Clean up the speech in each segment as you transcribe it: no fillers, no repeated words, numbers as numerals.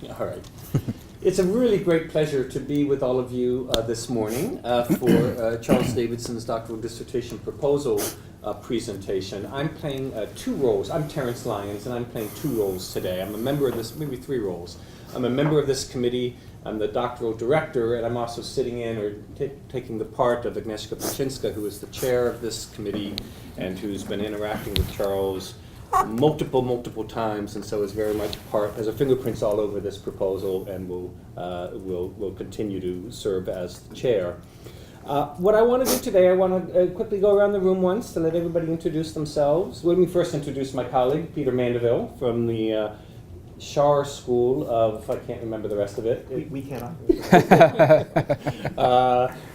All right. It's a really great pleasure to be with all of you this morning for Charles Davidson's doctoral dissertation proposal presentation. I'm playing two roles. I'm Terrence Lyons, and I'm playing two roles today. I'm a member of this, maybe three roles. I'm a member of this committee. I'm the doctoral director, and I'm also sitting in or taking the part of Agnieszka Paczynska, who is the chair of this committee and who's been interacting with Charles multiple times, and so is very much has her fingerprints all over this proposal, and will continue to serve as the chair. What I want to do today, I want to quickly go around the room once to let everybody introduce themselves. Let me first introduce my colleague, Peter Mandaville, from the Shar School of, I can't remember the rest of it. We cannot.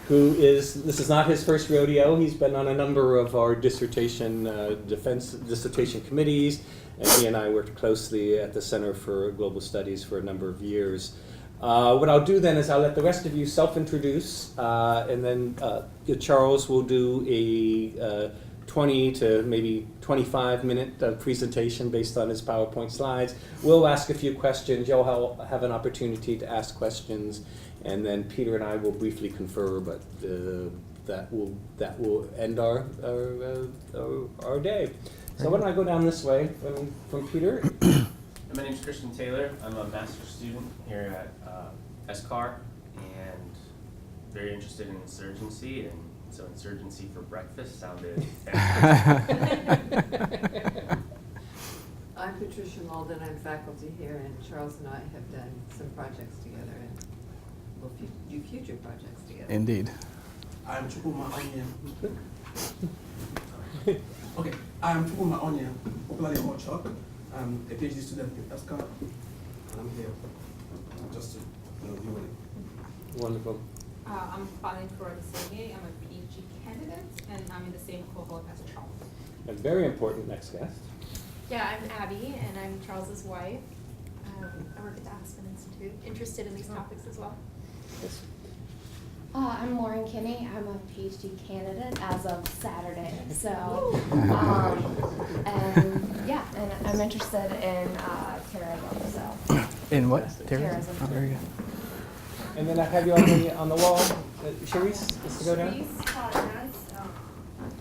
This is not his first rodeo. He's been on a number of our dissertation committees, and he and I worked closely at the Center for Global Studies for a number of years. What I'll do then is I'll let the rest of you self-introduce, and then Charles will do a 20 to maybe 25-minute presentation based on his PowerPoint slides. We'll ask a few questions. You'll have an opportunity to ask questions, and then Peter and I will briefly confer, but that will end our day. So why don't I go down this way from Peter? My name is Christian Taylor. I'm a master's student here at SCAR and very interested in insurgency, and so insurgency for breakfast sounded fantastic. I'm Patricia Malden. I'm faculty here, and Charles and I have done some projects together, and we'll do future projects together. Indeed. I'm Chukuma Onion. Okay, I'm Chukuma Onion, popularly called Chuck. I'm a PhD student in ESCA, and I'm here just to deal with it. Wonderful. I'm Falling for the Sergey. I'm a PhD candidate, and I'm in the same cohort as Charles. A very important next guest. Yeah, I'm Abby, and I'm Charles's wife. I work at the Aspen Institute, interested in these topics as well. Yes. I'm Lauren Kinney. I'm a PhD candidate as of Saturday. So, and I'm interested in terrorism. So. In what? Terrorism. Oh, very good. And then I have you on the wall. Charisse, is to go down? Charisse Partners,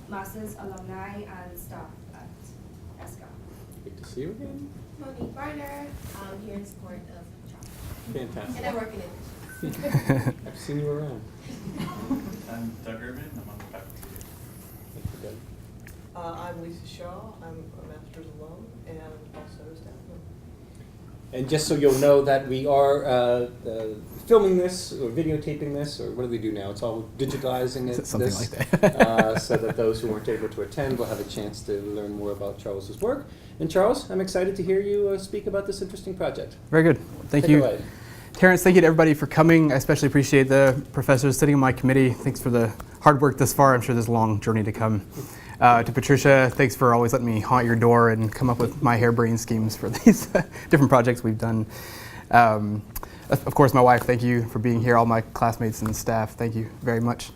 master's alumni and staff at ESCA. Good to see you again. Monique Barner, I'm here in support of Charles. Fantastic. And I work in it. I've seen you around. I'm Doug Urban. I'm on the faculty here. I'm Lisa Shaw. I'm a master's alum and also a staff member. And just so you'll know that we are filming this or videotaping this, or what do we do now? It's all digitizing it. Something like that. So that those who weren't able to attend will have a chance to learn more about Charles's work. And Charles, I'm excited to hear you speak about this interesting project. Very good. Thank Take you. it away. Terrence, thank you to everybody for coming. I especially appreciate the professors sitting on my committee. Thanks for the hard work thus far. I'm sure there's a long journey to come. To Patricia, thanks for always letting me haunt your door and come up with my harebrained schemes for these different projects we've done. Of course, my wife, thank you for being here. All my classmates and staff, thank you very much.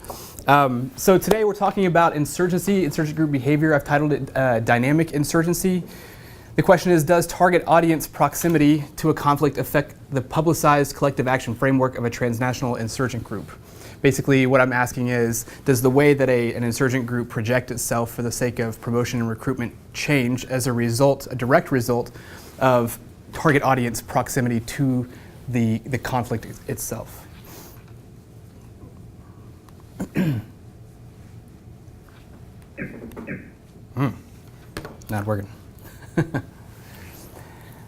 So today we're talking about insurgency, insurgent group behavior. I've titled it Dynamic Insurgency. The question is, does target audience proximity to a conflict affect the publicized collective action framework of a transnational insurgent group? Basically, what I'm asking is, does the way that an insurgent group project itself for the sake of promotion and recruitment change as a direct result of target audience proximity to the conflict itself? Not working.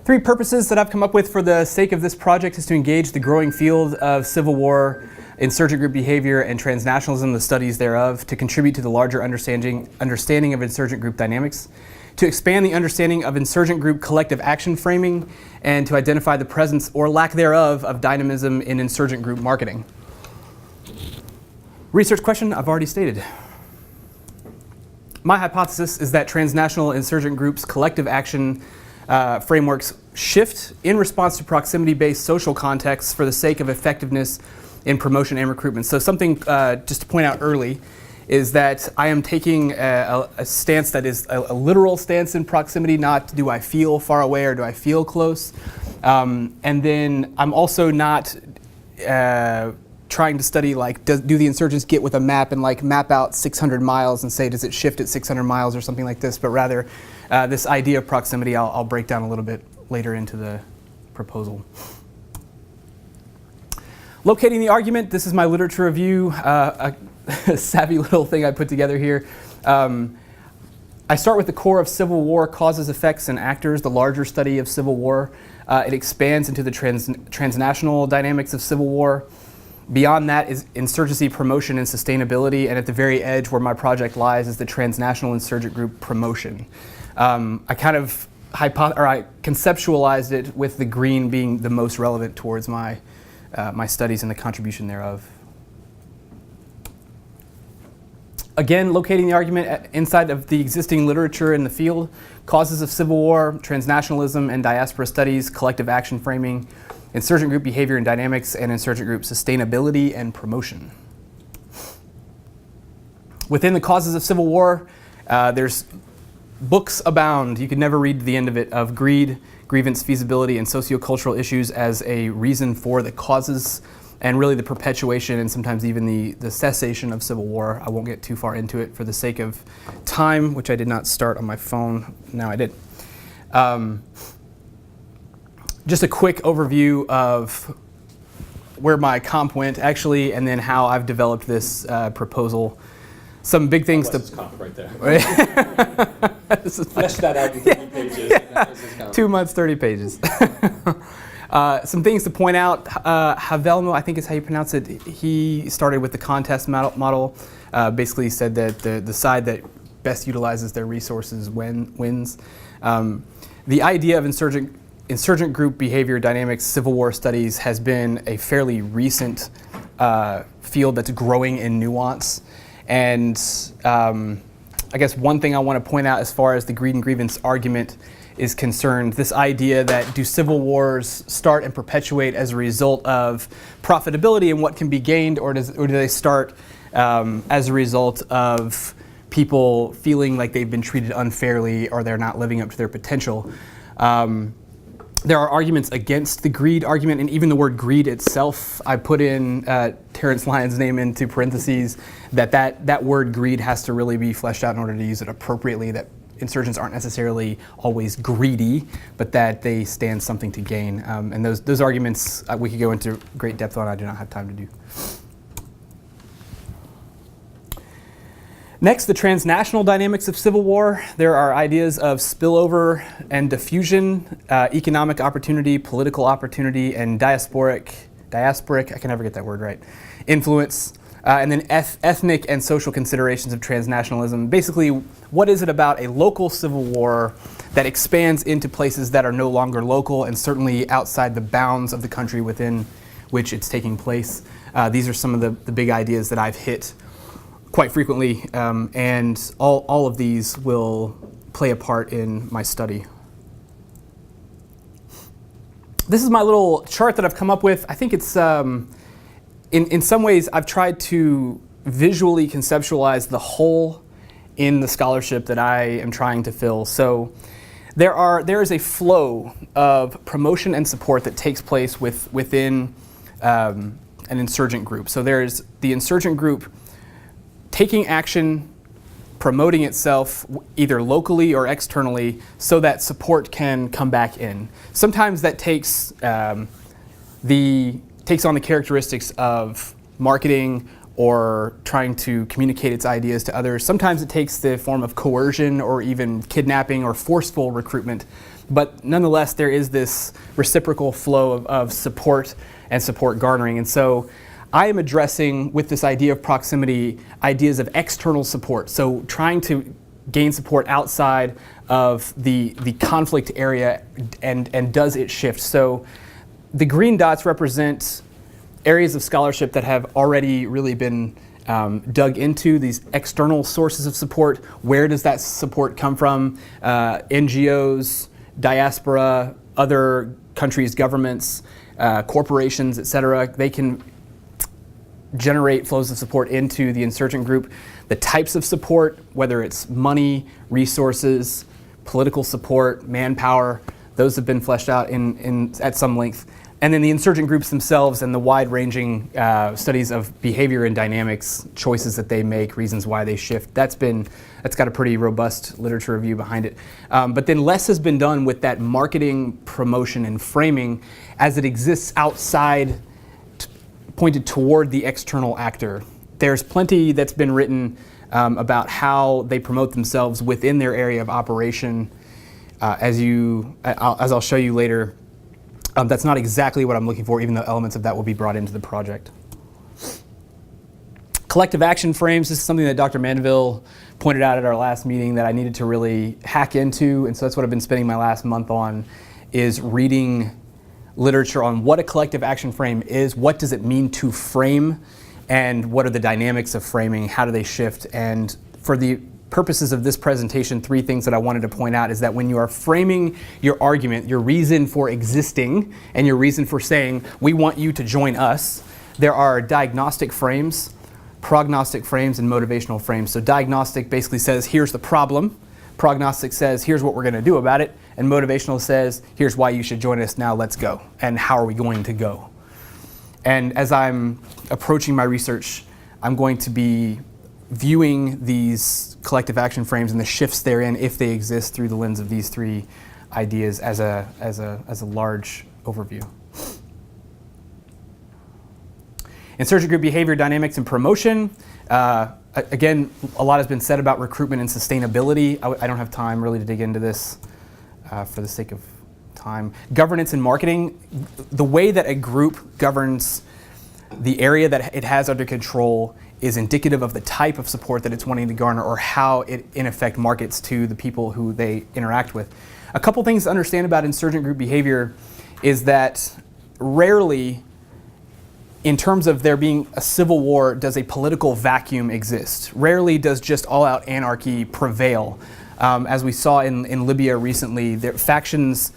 3 purposes that I've come up with for the sake of this project is to engage the growing field of Civil War, insurgent group behavior, and transnationalism, the studies thereof, to contribute to the larger understanding of insurgent group dynamics, to expand the understanding of insurgent group collective action framing, and to identify the presence or lack thereof of dynamism in insurgent group marketing. Research question I've already stated. My hypothesis is that transnational insurgent groups' collective action frameworks shift in response to proximity-based social contexts for the sake of effectiveness in promotion and recruitment. So something just to point out early is that I am taking a stance that is a literal stance in proximity, not do I feel far away or do I feel close. And then I'm also not trying to study like, do the insurgents get with a map and like map out 600 miles and say, does it shift at 600 miles or something like this, but rather this idea of proximity I'll break down a little bit later into the proposal. Locating the argument, this is my literature review, a savvy little thing I put together here. I start with the core of Civil War, causes, effects, and actors, the larger study of Civil War. It expands into the transnational dynamics of Civil War. Beyond that is insurgency, promotion, and sustainability, and at the very edge where my project lies is the transnational insurgent group promotion. I kind of I conceptualized it with the green being the most relevant towards my my studies and the contribution thereof. Again, locating the argument inside of the existing literature in the field, causes of Civil War, transnationalism and diaspora studies, collective action framing, insurgent group behavior and dynamics, and insurgent group sustainability and promotion. Within the causes of Civil War, there's books abound, you could never read the end of it, of greed, grievance, feasibility, and sociocultural issues as a reason for the causes and really the perpetuation and sometimes even the cessation of Civil War. I won't get too far into it for the sake of time, which I did not start on my phone. Now I did. Just a quick overview of where my comp went, actually, and then how I've developed this proposal. Some big things to... comp right there. This is Flesh that out in 30 pages. Yeah. 2 months, 30 pages. Some things to point out. Havelmo, I think is how you pronounce it, he started with the contest model. Basically said that the side that best utilizes their resources wins. The idea of insurgent group behavior dynamics, Civil War studies has been a fairly recent field that's growing in nuance. And I guess one thing I want to point out as far as the greed and grievance argument is concerned, this idea that do civil wars start and perpetuate as a result of profitability and what can be gained, or do they start as a result of people feeling like they've been treated unfairly or they're not living up to their potential? There are arguments against the greed argument, and even the word greed itself, I put in Terrence Lyons' name into parentheses, that word greed has to really be fleshed out in order to use it appropriately, that insurgents aren't necessarily always greedy, but that they stand something to gain. And those arguments we could go into great depth on, I do not have time to do. Next, the transnational dynamics of Civil War. There are ideas of spillover and diffusion, economic opportunity, political opportunity, and diasporic, I can never get that word right, influence, and then ethnic and social considerations of transnationalism. Basically, what is it about a local Civil War that expands into places that are no longer local and certainly outside the bounds of the country within which it's taking place? These are some of the big ideas that I've hit quite frequently, and all of these will play a part in my study. This is my little chart that I've come up with. I think it's, in some ways, I've tried to visually conceptualize the whole in the scholarship that I am trying to fill. So there is a flow of promotion and support that takes place within an insurgent group. So there's the insurgent group taking action, promoting itself either locally or externally so that support can come back in. Sometimes that takes on the characteristics of marketing or trying to communicate its ideas to others. Sometimes it takes the form of coercion or even kidnapping or forceful recruitment. But nonetheless, there is this reciprocal flow of support and support garnering. And so I am addressing, with this idea of proximity, ideas of external support. So trying to gain support outside of the conflict area, and does it shift? So the green dots represent areas of scholarship that have already really been dug into, these external sources of support. Where does that support come from? NGOs, diaspora, other countries' governments, corporations, etc. They can generate flows of support into the insurgent group. The types of support, whether it's money, resources, political support, manpower, Those have been fleshed out at some length. And then the insurgent groups themselves and the wide-ranging studies of behavior and dynamics, choices that they make, reasons why they shift. That's got a pretty robust literature review behind it. But then less has been done with that marketing, promotion, and framing as it exists outside, pointed toward the external actor. There's plenty that's been written about how they promote themselves within their area of operation. As I'll show you later, that's not exactly what I'm looking for, even though elements of that will be brought into the project. Collective action frames, this is something that Dr. Mandaville pointed out at our last meeting that I needed to really hack into, and so that's what I've been spending my last month on, is reading literature on what a collective action frame is, what does it mean to frame, and what are the dynamics of framing, how do they shift. And for the purposes of this presentation, 3 things that I wanted to point out is that when you are framing your argument, your reason for existing, and your reason for saying, we want you to join us, there are diagnostic frames, prognostic frames, and motivational frames. So diagnostic basically says, here's the problem. Prognostic says, here's what we're going to do about it. And motivational says, here's why you should join us, now let's go. And how are we going to go? And as I'm approaching my research, I'm going to be viewing these collective action frames and the shifts therein, if they exist, through the lens of these 3 ideas as a large overview. Insurgent group behavior, dynamics, and promotion. Again, a lot has been said about recruitment and sustainability. I don't have time really to dig into this for the sake of time. Governance and marketing. The way that a group governs the area that it has under control is indicative of the type of support that it's wanting to garner, or how it in effect markets to the people who they interact with. A couple things to understand about insurgent group behavior is that rarely, in terms of there being a civil war, does a political vacuum exist. Rarely does just all-out anarchy prevail. As we saw in Libya recently, factions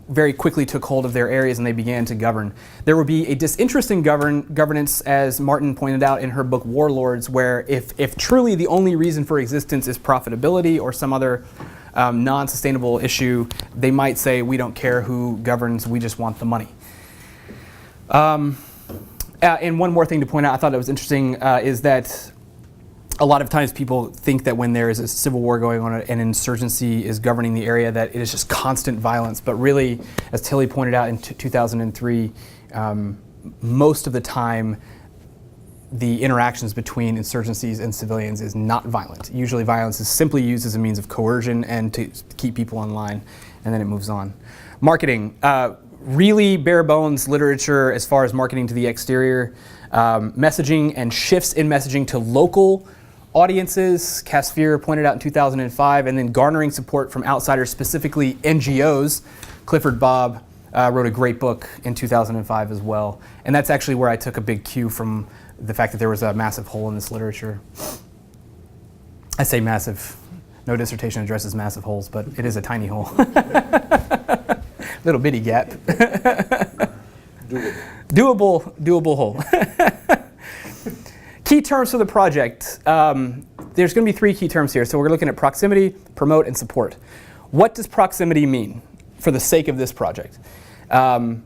very quickly took hold of their areas and they began to govern. There would be a disinterest in governance, as Martin pointed out in her book Warlords, where if truly the only reason for existence is profitability or some other non-sustainable issue, they might say, we don't care who governs, we just want the money. And one more thing to point out, I thought it was interesting, is that a lot of times people think that when there is a civil war going on and insurgency is governing the area, that it is just constant violence. But really, as Tilly pointed out in 2003, most of the time the interactions between insurgencies and civilians is not violent. Usually violence is simply used as a means of coercion and to keep people in line, and then it moves on. Marketing. Really bare bones literature as far as marketing to the exterior. Messaging and shifts in messaging to local audiences, Casphere pointed out in 2005, and then garnering support from outsiders, specifically NGOs. Clifford Bob wrote a great book in 2005 as well. And that's actually where I took a big cue from the fact that there was a massive hole in this literature. I say massive. No dissertation addresses massive holes, but it is a tiny hole. Little bitty gap. Doable hole. Key terms for the project. There's going to be 3 key terms here. So we're looking at proximity, promote, and support. What does proximity mean for the sake of this project? Van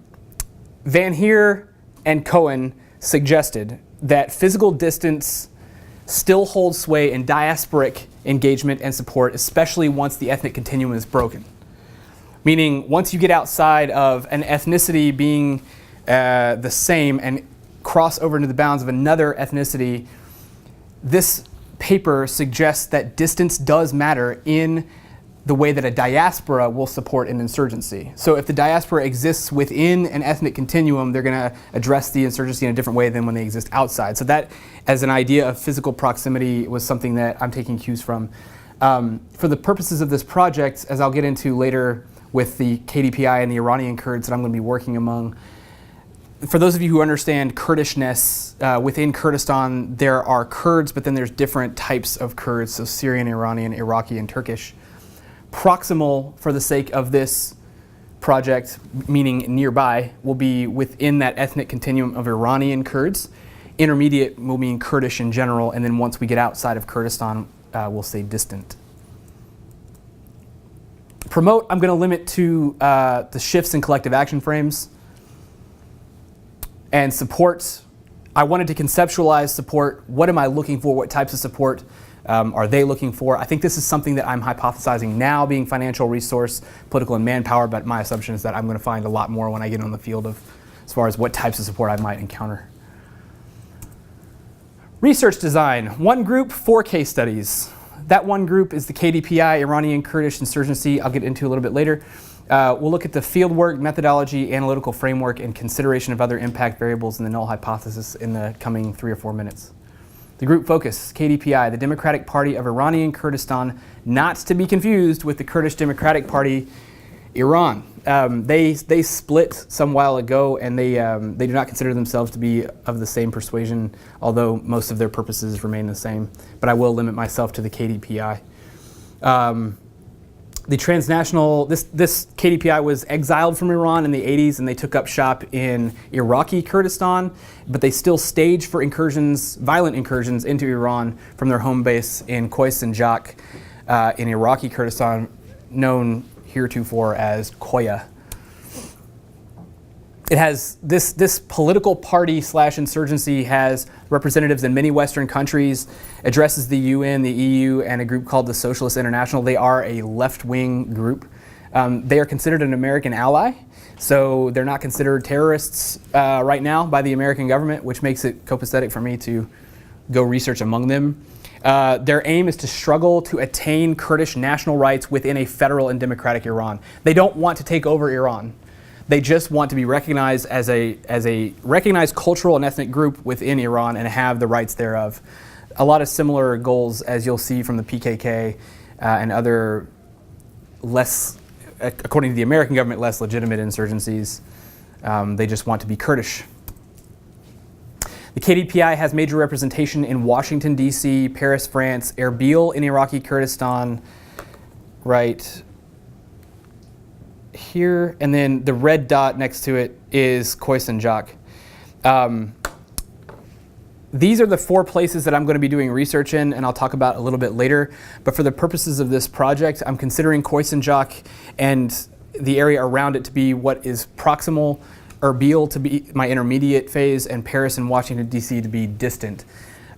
Heer and Cohen suggested that physical distance still holds sway in diasporic engagement and support, especially once the ethnic continuum is broken. Meaning, once you get outside of an ethnicity being the same and cross over into the bounds of another ethnicity, this paper suggests that distance does matter in the way that a diaspora will support an insurgency. So if the diaspora exists within an ethnic continuum, they're going to address the insurgency in a different way than when they exist outside. So that, as an idea of physical proximity, was something that I'm taking cues from. For the purposes of this project, as I'll get into later with the KDPI and the Iranian Kurds that I'm going to be working among, for those of you who understand Kurdishness, within Kurdistan there are Kurds, but then there's different types of Kurds, so Syrian, Iranian, Iraqi, and Turkish. Proximal, for the sake of this project, meaning nearby, will be within that ethnic continuum of Iranian Kurds. Intermediate will mean Kurdish in general, and then once we get outside of Kurdistan, we'll say distant. Promote, I'm going to limit to the shifts in collective action frames. And support, I wanted to conceptualize support. What am I looking for? What types of support are they looking for? I think this is something that I'm hypothesizing now, being financial, resource, political, and manpower, but my assumption is that I'm going to find a lot more when I get on the field of as far as what types of support I might encounter. Research design, 1 group, 4 case studies. That 1 group is the KDPI, Iranian Kurdish insurgency, I'll get into a little bit later. We'll look at the fieldwork, methodology, analytical framework, and consideration of other impact variables in the null hypothesis in the coming 3 or 4 minutes. The group focus, KDPI, the Democratic Party of Iranian Kurdistan, not to be confused with the Kurdish Democratic Party, Iran. They split some while ago, and they do not consider themselves to be of the same persuasion, although most of their purposes remain the same. But I will limit myself to the KDPI. The Transnational, this KDPI was exiled from Iran in the 80s, and they took up shop in Iraqi Kurdistan, but they still stage for incursions, violent incursions into Iran from their home base in Khoisanjak in Iraqi Kurdistan, known heretofore as Koya. It has this political party / insurgency has representatives in many Western countries, addresses the UN, the EU, and a group called the Socialist International. They are a left-wing group. They are considered an American ally, so they're not considered terrorists right now by the American government, which makes it copacetic for me to go research among them. Their aim is to struggle to attain Kurdish national rights within a federal and democratic Iran. They don't want to take over Iran. They just want to be recognized as a recognized cultural and ethnic group within Iran and have the rights thereof. A lot of similar goals as you'll see from the PKK and other less, according to the American government, less legitimate insurgencies. They just want to be Kurdish. The KDPI has major representation in Washington, D.C., Paris, France, Erbil in Iraqi Kurdistan, right here, and then the red dot next to it is Khoisanjak. These are the 4 places that I'm going to be doing research in, and I'll talk about a little bit later. But for the purposes of this project, I'm considering Khoisanjak and the area around it to be what is proximal, Erbil to be my intermediate phase, and Paris and Washington, D.C. to be distant.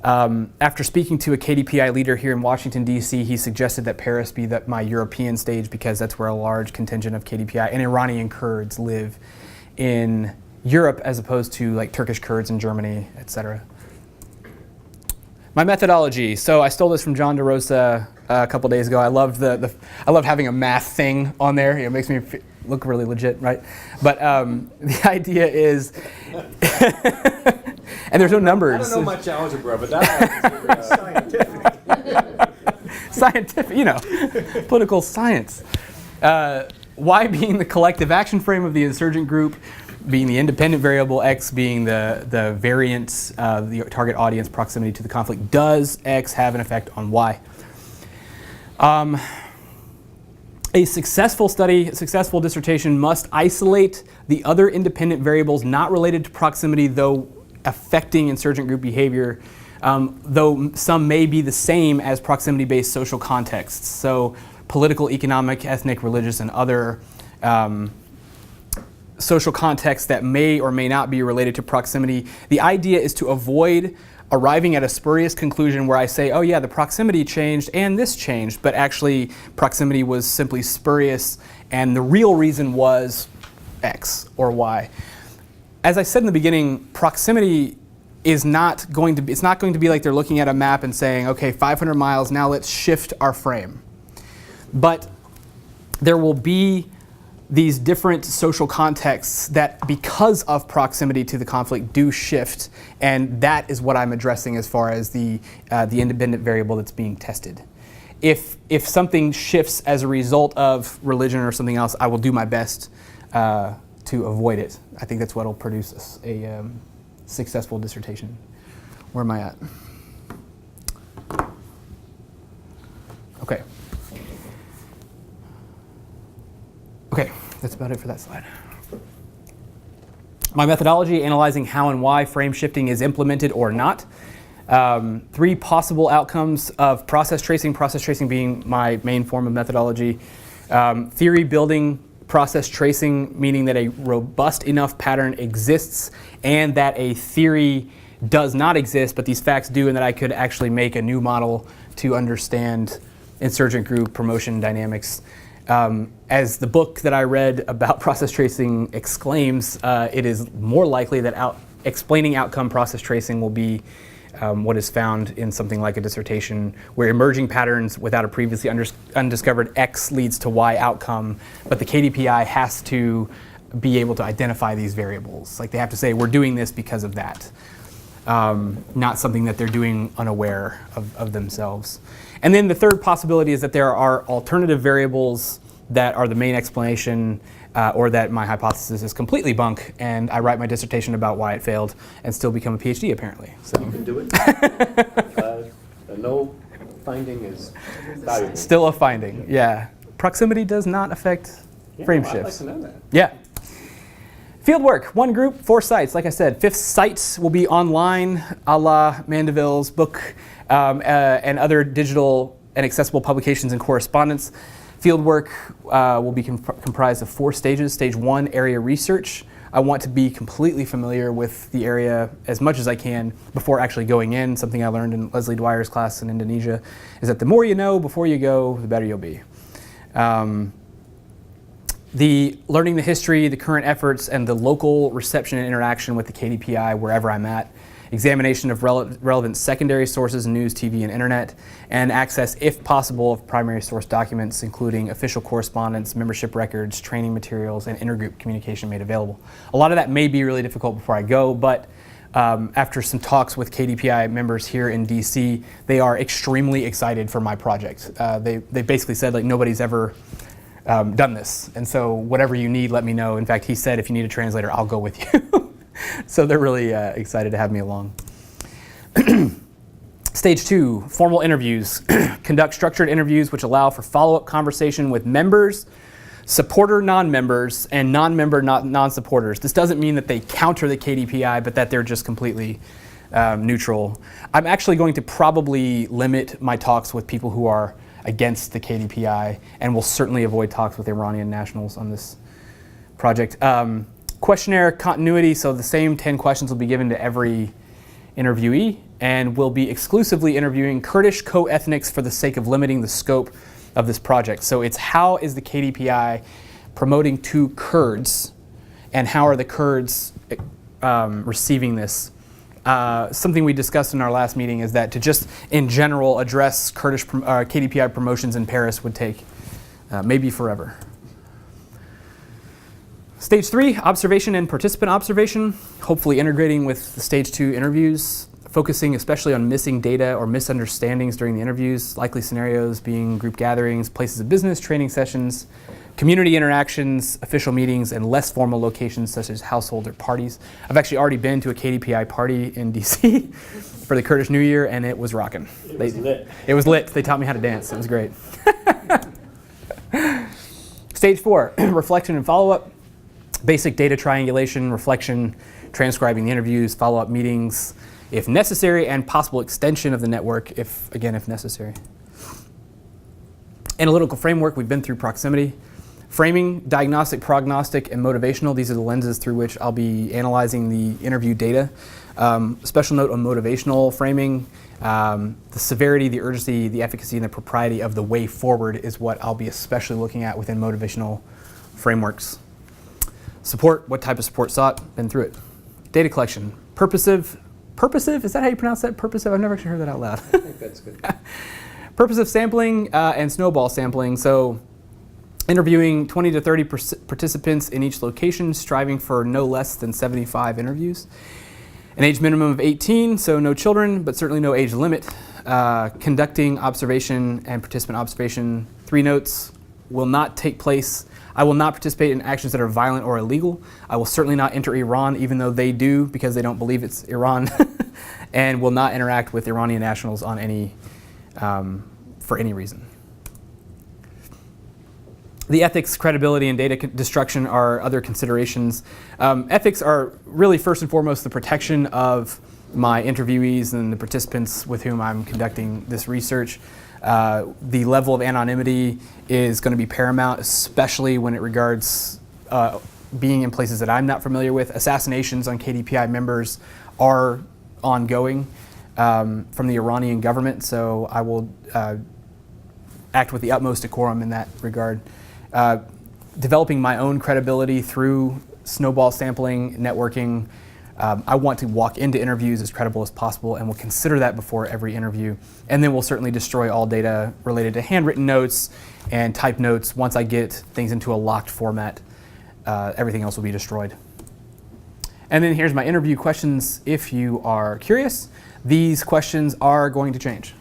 After speaking to a KDPI leader here in Washington, D.C., he suggested that Paris be my European stage because that's where a large contingent of KDPI and Iranian Kurds live in Europe as opposed to like Turkish Kurds in Germany, etc. My methodology. So I stole this from John DeRosa a couple days ago. I love I love having a math thing on there. It makes me look really legit, right? But the idea is, and there's no numbers. I don't know much algebra, but that's scientific. Scientific, political science. Y being the collective action frame of the insurgent group, being the independent variable, X being the variant, the target audience proximity to the conflict. Does X have an effect on Y? A successful study, a successful dissertation must isolate the other independent variables not related to proximity, though affecting insurgent group behavior, though some may be the same as proximity-based social contexts. So political, economic, ethnic, religious, and other social contexts that may or may not be related to proximity. The idea is to avoid arriving at a spurious conclusion where I say, oh yeah, the proximity changed and this changed, but actually proximity was simply spurious and the real reason was X or Y. As I said in the beginning, proximity is not going to be like they're looking at a map and saying, okay, 500 miles, now let's shift our frame. But there will be these different social contexts that, because of proximity to the conflict, do shift, and that is what I'm addressing as far as the independent variable that's being tested. If something shifts as a result of religion or something else, I will do my best to avoid it. I think that's what will produce a successful dissertation. Where am I at? Okay. Okay, that's about it for that slide. My methodology, analyzing how and why frame shifting is implemented or not. 3 possible outcomes of process tracing being my main form of methodology. Theory building, process tracing, meaning that a robust enough pattern exists and that a theory does not exist, but these facts do, and that I could actually make a new model to understand insurgent group promotion dynamics. As the book that I read about process tracing exclaims, it is more likely that explaining outcome process tracing will be what is found in something like a dissertation, where emerging patterns without a previously undiscovered X leads to Y outcome, but the KDPI has to be able to identify these variables. Like, they have to say, we're doing this because of that. Not something that they're doing unaware of themselves. And then the third possibility is that there are alternative variables that are the main explanation, or that my hypothesis is completely bunk, and I write my dissertation about why it failed and still become a PhD, apparently. So. You can do it. No finding is valuable. Still a finding, yeah. Proximity does not affect frame shifts. I'd like to know that. Yeah. Fieldwork, 1 group, 4 sites. Like I said, 5th site will be online, a la Mandaville's book, and other digital and accessible publications and correspondence. Fieldwork will be comprised of 4 stages. Stage 1, area research. I want to be completely familiar with the area as much as I can before actually going in. Something I learned in Leslie Dwyer's class in Indonesia is that the more you know before you go, the better you'll be. Learning the history, the current efforts, and the local reception and interaction with the KDPI wherever I'm at. Examination of relevant secondary sources, news, TV, and internet, and access, if possible, of primary source documents, including official correspondence, membership records, training materials, and intergroup communication made available. A lot of that may be really difficult before I go, but after some talks with KDPI members here in DC, they are extremely excited for my project. They basically said, like, nobody's ever done this, and so whatever you need, let me know. In fact, he said, if you need a translator, I'll go with you. So they're really excited to have me along. Stage 2, formal interviews. Conduct structured interviews which allow for follow-up conversation with members, supporter non-members, and non-member non-supporters. This doesn't mean that they counter the KDPI, but that they're just completely neutral. I'm actually going to probably limit my talks with people who are against the KDPI, and will certainly avoid talks with Iranian nationals on this project. Questionnaire continuity, so the same 10 questions will be given to every interviewee, and we'll be exclusively interviewing Kurdish co-ethnics for the sake of limiting the scope of this project. So it's, how is the KDPI promoting to Kurds, and how are the Kurds receiving this? Something we discussed in our last meeting is that to just, in general, address Kurdish KDPI promotions in Paris would take maybe forever. Stage 3, observation and participant observation, hopefully integrating with the Stage 2 interviews, focusing especially on missing data or misunderstandings during the interviews, likely scenarios being group gatherings, places of business, training sessions, community interactions, official meetings, and less formal locations such as household or parties. I've actually already been to a KDPI party in DC for the Kurdish New Year, and it was rocking. It was lit. It was lit. They taught me how to dance. It was great. Stage 4, reflection and follow-up. Basic data triangulation, reflection, transcribing the interviews, follow-up meetings, if necessary, and possible extension of the network, if necessary. Analytical framework, we've been through proximity. Framing, diagnostic, prognostic, and motivational. These are the lenses through which I'll be analyzing the interview data. Special note on motivational framing. The severity, the urgency, the efficacy, and the propriety of the way forward is what I'll be especially looking at within motivational frameworks. Support, what type of support sought? Been through it. Data collection, purposive, is that how you pronounce that? Purposive, I've never actually heard that out loud. I think that's good. Purposive sampling and snowball sampling. So interviewing 20 to 30 participants in each location, striving for no less than 75 interviews. An age minimum of 18, so no children, but certainly no age limit. Conducting observation and participant observation. 3 notes, will not take place. I will not participate in actions that are violent or illegal. I will certainly not enter Iran, even though they do, because they don't believe it's Iran, and will not interact with Iranian nationals on any, for any reason. The ethics, credibility, and data destruction are other considerations. Ethics are really first and foremost the protection of my interviewees and the participants with whom I'm conducting this research. The level of anonymity is going to be paramount, especially when it regards being in places that I'm not familiar with. Assassinations on KDPI members are ongoing from the Iranian government, so I will act with the utmost decorum in that regard. Developing my own credibility through snowball sampling, networking. I want to walk into interviews as credible as possible, and we'll consider that before every interview. And then we'll certainly destroy all data related to handwritten notes and typed notes. Once I get things into a locked format, everything else will be destroyed. And then here's my interview questions if you are curious. These questions are going to change.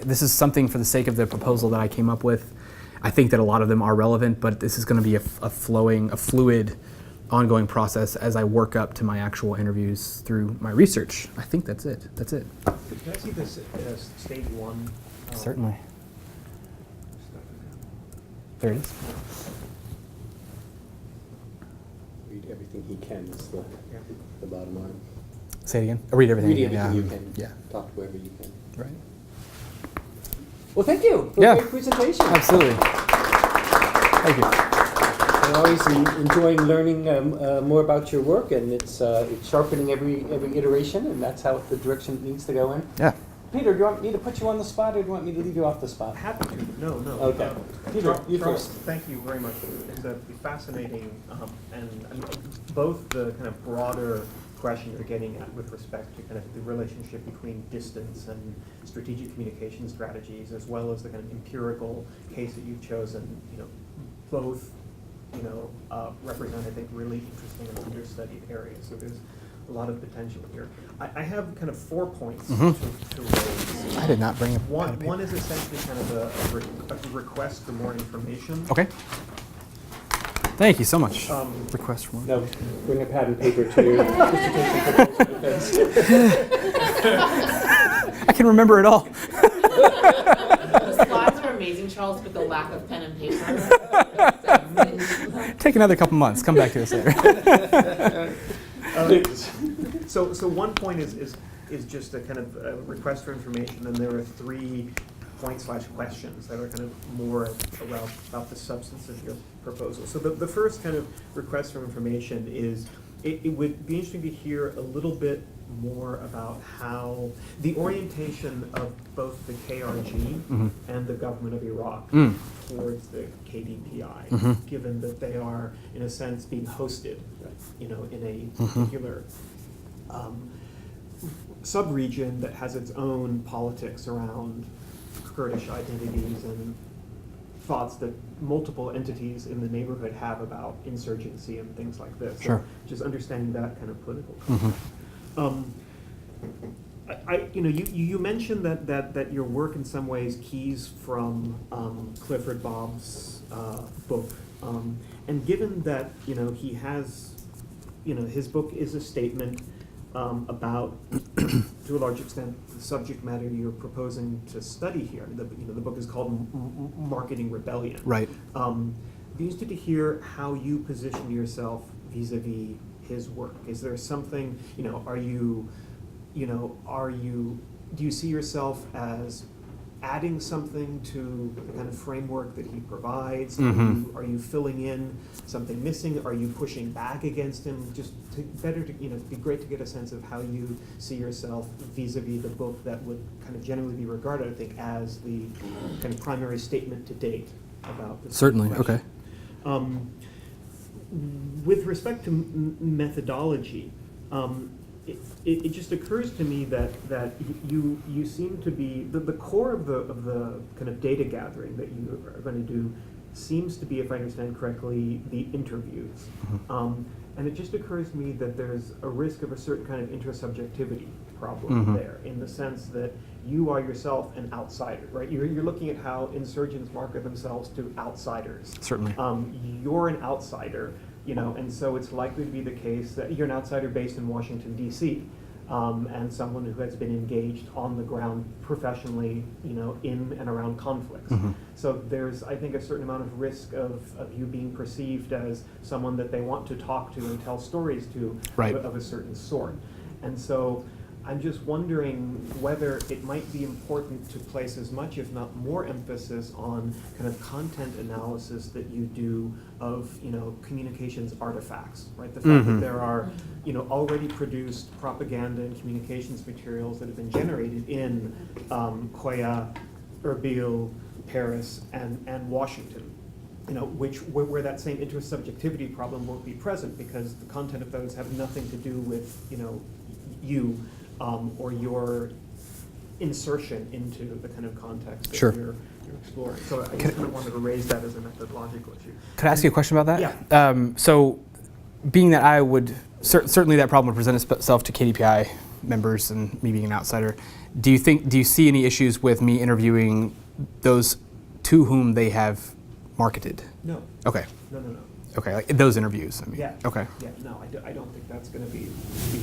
This is something for the sake of the proposal that I came up with. I think that a lot of them are relevant, but this is going to be a fluid, ongoing process as I work up to my actual interviews through my research. I think that's it. Can I see this as stage one? Certainly. There it is. Read everything he can is the bottom line. Say it again. Read everything. Read everything you can. Yeah. Talk to whoever you can. Right. Well, thank you for a great presentation. Absolutely. Thank you. I'm always enjoying learning more about your work, and it's sharpening every iteration, and that's how the direction it needs to go in. Yeah. Peter, do you want me to put you on the spot, or do you want me to leave you off the spot? Happy to. No. Okay. Peter, you Charles, first. thank you very much. It's a fascinating and both the kind of broader question you're getting at with respect to kind of the relationship between distance and strategic communication strategies, as well as the kind of empirical case that you've chosen. Both represent, I think, really interesting and understudied areas. So there's a lot of potential here. I have kind of 4 points to raise. I did not bring a One is essentially kind of a request for more information. Okay. Thank you so much. Request for more. No, bring a pad and paper to your dissertation I can remember it all. The slides are amazing, Charles, but the lack of pen and paper. Take another couple months. Come back to us later. So one point is just a kind of a request for information, and there are 3 points/questions that are kind of more about the substance of your proposal. So the first kind of request for information is, it would be interesting to hear a little bit more about how the orientation of both the KRG and the government of Iraq towards the KDPI, given that they are, in a sense, being hosted, in a particular sub-region that has its own politics around Kurdish identities and thoughts that multiple entities in the neighborhood have about insurgency and things like this. Sure. So just understanding that kind of political context. You mentioned that your work in some ways keys from Clifford Bobb's book, and given that he has, his book is a statement about, to a large extent, the subject matter you're proposing to study here. The book is called Marketing Rebellion. Right. Be interested to hear how you position yourself vis-a-vis his work. Is there something, do you see yourself as adding something to the kind of framework that he provides? Are you filling in something missing? Are you pushing back against him? Just it'd be great to get a sense of how you see yourself vis-a-vis the book that would kind of generally be regarded, I think, as the kind of primary statement to date about this. Certainly, question. okay. With respect to methodology, it just occurs to me that you seem to be the core of the kind of data gathering that you are going to do seems to be, if I understand correctly, the interviews. And it just occurs to me that there's a risk of a certain kind of intersubjectivity problem there, in the sense that you are yourself an outsider, right? You're looking at how insurgents market themselves to outsiders. Certainly. You're an outsider, and so it's likely to be the case that you're an outsider based in Washington, D.C., and someone who has been engaged on the ground professionally, in and around conflicts. So there's, I think, a certain amount of risk of you being perceived as someone that they want to talk to and tell stories to, right, of a certain sort. And so I'm just wondering whether it might be important to place as much, if not more, emphasis on kind of content analysis that you do of, communications artifacts, right? The fact that there are, already produced propaganda and communications materials that have been generated in Koya, Erbil, Paris, and Washington. Where that same intersubjectivity problem won't be present because the content of those have nothing to do with, you or your insertion into the kind of context that Sure. you're exploring. So I just kind of wanted to raise that as a methodological issue. Could I ask you a question about that? Yeah. So, being that I would certainly that problem would present itself to KDPI members and me being an outsider, do you see any issues with me interviewing those to whom they have marketed? No. Okay. No. Okay, like those interviews. I mean. Yeah. Okay. Yeah. No, I don't think that's going to be.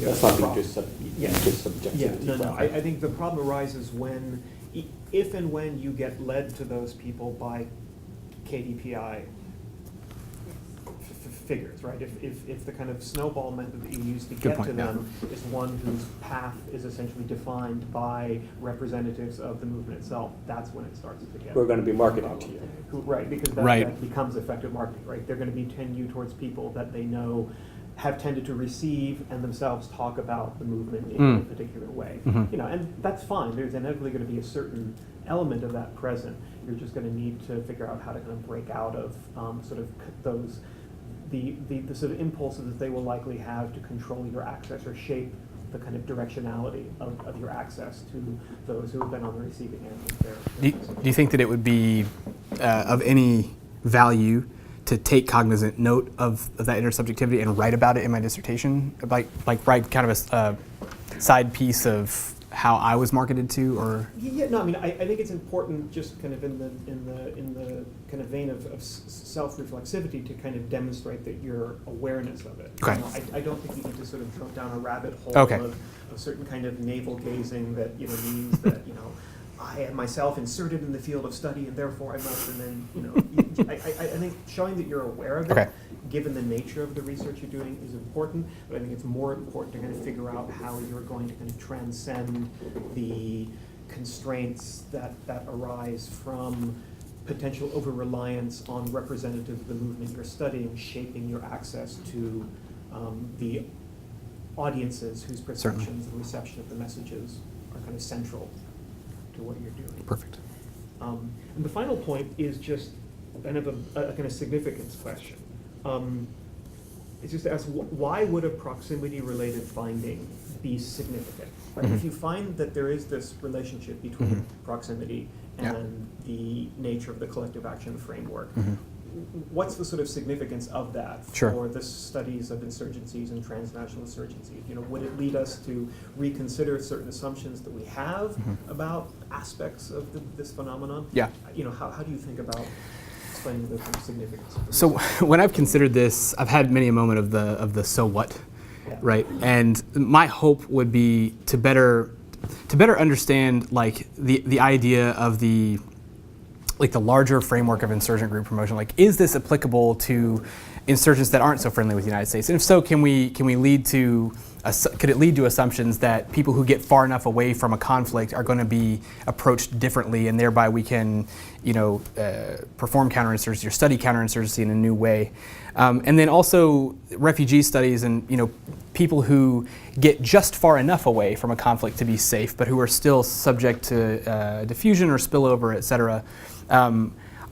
That's not problem. just Yeah. subjectivity. Yeah. No. I think the problem arises when, if and when you get led to those people by KDPI figures, right? If the kind of snowball method that you use to get to them is one whose path is essentially defined by representatives of the movement itself, that's when it starts to get. We're going to be marketing to you. Right, because that becomes effective marketing, right? They're going to be tend you towards people that they know have tended to receive and themselves talk about the movement in a particular way. And that's fine. There's inevitably going to be a certain element of that present. You're just going to need to figure out how to kind of break out of sort of those. The sort of impulses that they will likely have to control your access or shape the kind of directionality of your access to those who have been on the receiving end of their Do you think that it would be of any value to take cognizant note of that intersubjectivity and write about it in my dissertation? Like write kind of a side piece of how I was marketed to, or? Yeah, no, I mean, I think it's important, just kind of in the kind of vein of self-reflexivity, to kind of demonstrate that your awareness of it. Okay. I don't think you need to sort of jump down a rabbit hole of a certain kind of navel gazing that means that I am myself inserted in the field of study and therefore I must. And then I think showing that you're aware of it, given the nature of the research you're doing, is important. But I think it's more important to kind of figure out how you're going to kind of transcend the constraints that arise from potential over-reliance on representatives of the movement you're studying, shaping your access to the audiences whose perceptions and reception of the messages are kind of central to what you're doing. Perfect. And the final point is just kind of a kind of significance question. It's just to ask, why would a proximity-related finding be significant? Right? If you find that there is this relationship between proximity and the nature of the collective action framework, what's the sort of significance of that for the studies of insurgencies and transnational insurgencies? Would it lead us to reconsider certain assumptions that we have about aspects of this phenomenon? Yeah. How do you think about explaining the significance of this? So when I've considered this, I've had many a moment of the so what, right? And my hope would be to better understand like the idea of the larger framework of insurgent group promotion. Like, is this applicable to insurgents that aren't so friendly with the United States? And if so, could it lead to assumptions that people who get far enough away from a conflict are going to be approached differently, and thereby we can, perform counterinsurgency or study counterinsurgency in a new way? And then also refugee studies and people who get just far enough away from a conflict to be safe, but who are still subject to diffusion or spillover, et cetera.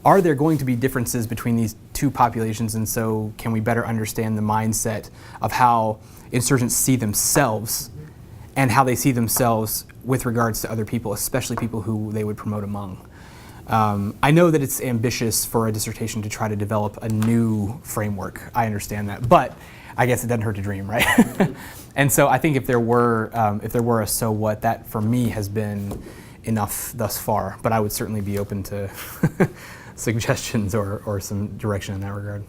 Are there going to be differences between these two populations? And so can we better understand the mindset of how insurgents see themselves and how they see themselves with regards to other people, especially people who they would promote among? I know that it's ambitious for a dissertation to try to develop a new framework. I understand that, but I guess it doesn't hurt to dream, right? And so I think if there were a so what, that for me has been enough thus far. But I would certainly be open to suggestions or some direction in that regard.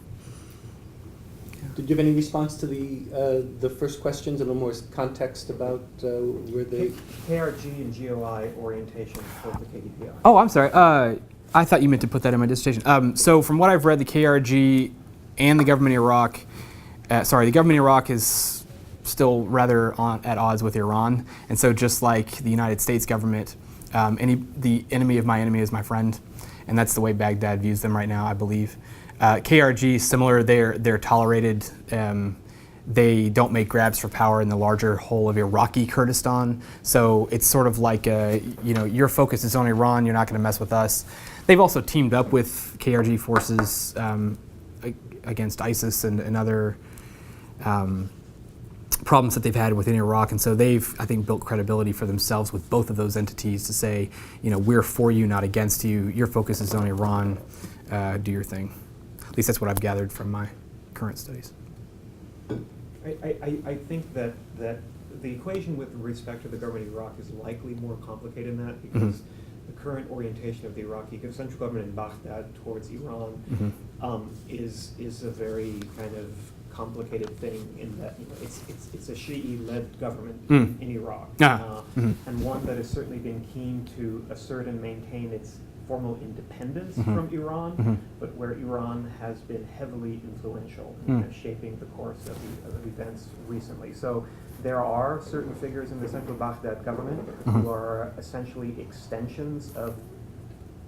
Did you have any response to the first questions, a little more context about where they... KRG and GOI orientation for the KDPI. Oh, I'm sorry. I thought you meant to put that in my dissertation. So from what I've read, the KRG and the government of Iraq, the government of Iraq is still rather at odds with Iran. And so just like the United States government, the enemy of my enemy is my friend. And that's the way Baghdad views them right now, I believe. KRG, similar, they're tolerated. They don't make grabs for power in the larger whole of Iraqi Kurdistan. So it's sort of like, your focus is on Iran, you're not going to mess with us. They've also teamed up with KRG forces against ISIS and other problems that they've had within Iraq. And so they've, I think, built credibility for themselves with both of those entities to say, we're for you, not against you. Your focus is on Iran. Do your thing. At least that's what I've gathered from my current studies. I think that the equation with respect to the government of Iraq is likely more complicated than that, because the current orientation of the Iraqi central government in Baghdad towards Iran is a very kind of complicated thing in that it's a Shi'i-led government in Iraq, and one that has certainly been keen to assert and maintain its formal independence from Iran, but where Iran has been heavily influential in shaping the course of events recently. So there are certain figures in the central Baghdad government who are essentially extensions of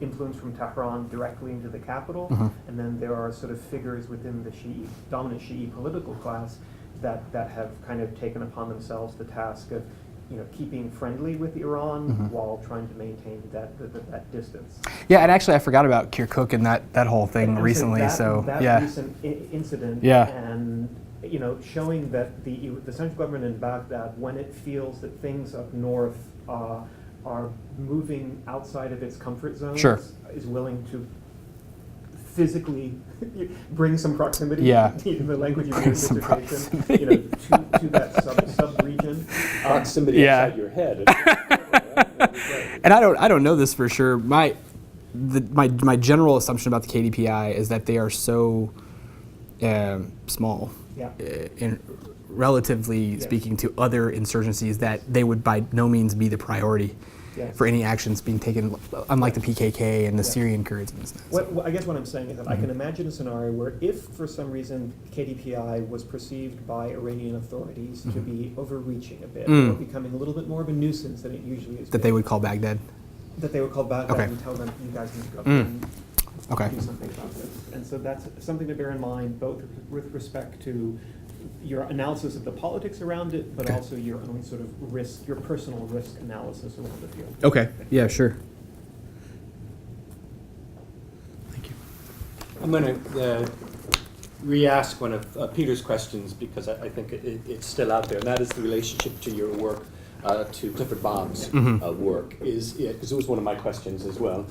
influence from Tehran directly into the capital, and then there are sort of figures within the dominant Shi'i political class that have kind of taken upon themselves the task of keeping friendly with Iran while trying to maintain that distance. Yeah, and actually I forgot about Kirkuk and that whole thing recently. That recent incident, and showing that the central government in Baghdad, when it feels that things up north are moving outside of its comfort zones, is willing to physically bring some proximity, in the language of your dissertation, to that sub-region. Proximity outside your head. And I don't know this for sure. My general assumption about the KDPI is that they are so small, in relatively speaking to other insurgencies, that they would by no means be the priority for any actions being taken, unlike the PKK and the Syrian Kurds. I guess what I'm saying is that I can imagine a scenario where if for some reason KDPI was perceived by Iranian authorities to be overreaching a bit, or becoming a little bit more of a nuisance than it usually is. That they would call Baghdad? That they would call Baghdad and tell them, you guys need to go and do something about this. And so that's something to bear in mind, both with respect to your analysis of the politics around it, but also your own sort of risk, your personal risk analysis around the field. Okay, yeah, sure. Thank you. I'm going to re-ask one of Peter's questions, because I think it's still out there, and that is the relationship to your work, to Clifford Bob's work. Because it was one of my questions as well.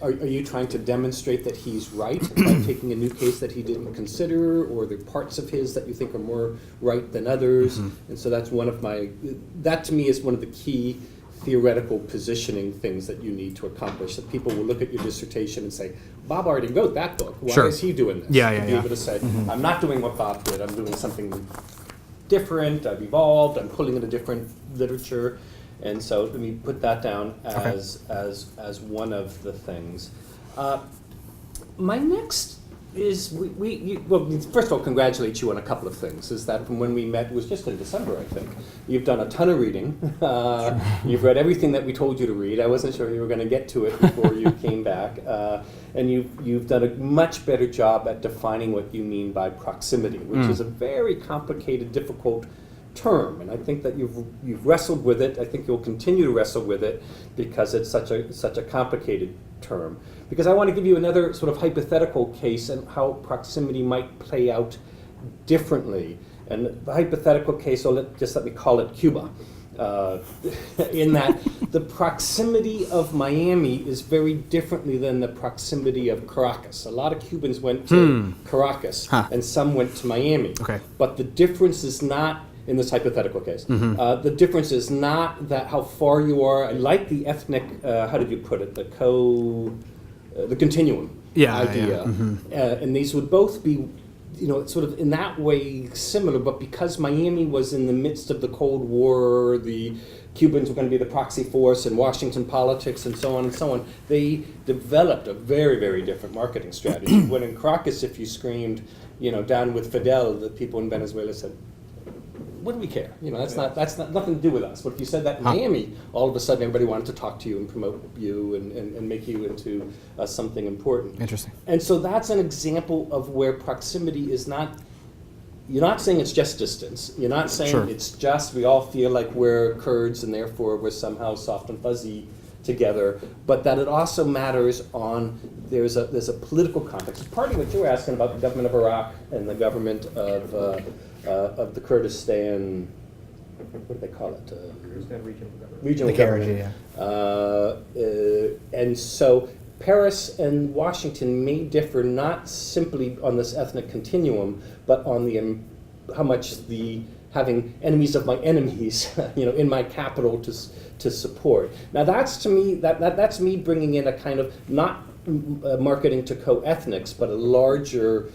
Are you trying to demonstrate that he's right by taking a new case that he didn't consider, or the parts of his that you think are more right than others? And so that's that to me is one of the key theoretical positioning things that you need to accomplish, that people will look at your dissertation and say, Bob already wrote that book. Why is he doing this? To be able to say, I'm not doing what Bob did, I'm doing something different, I've evolved, I'm pulling in a different literature. And so let me put that down as one of the things. My next is, well, first of all, congratulate you on a couple of things. Is that from when we met, it was just in December, I think. You've done a ton of reading. You've read everything that we told you to read. I wasn't sure you were going to get to it before you came back. And you've done a much better job at defining what you mean by proximity, which is a very complicated, difficult term. And I think that you've wrestled with it. I think you'll continue to wrestle with it because it's such a complicated term. Because I want to give you another sort of hypothetical case and how proximity might play out differently. And the hypothetical case, let me call it Cuba. In that the proximity of Miami is very differently than the proximity of Caracas. A lot of Cubans went to Caracas and some went to Miami. But the difference is not, in this hypothetical case, the difference is not that how far you are. I like the ethnic, how did you put it, the continuum idea. And these would both be, sort of in that way similar, but because Miami was in the midst of the Cold War, the Cubans were going to be the proxy force in Washington politics and so on, they developed a very, very different marketing strategy. When in Caracas, if you screamed, down with Fidel, the people in Venezuela said, what do we care? That's not nothing to do with us. But if you said that in Miami, all of a sudden everybody wanted to talk to you and promote you and make you into something important. Interesting. And so that's an example of where proximity is not. You're not saying it's just distance. You're not saying it's just we all feel like we're Kurds and therefore we're somehow soft and fuzzy together, but that it also matters on there's a political context. Partly what you were asking about the government of Iraq and the government of the Kurdistan. What do they call it? Regional government. And so Paris and Washington may differ not simply on this ethnic continuum, but on the how much the having enemies of my enemies, in my capital to support. Now that's to me that's me bringing in a kind of not marketing to co-ethnics, but a larger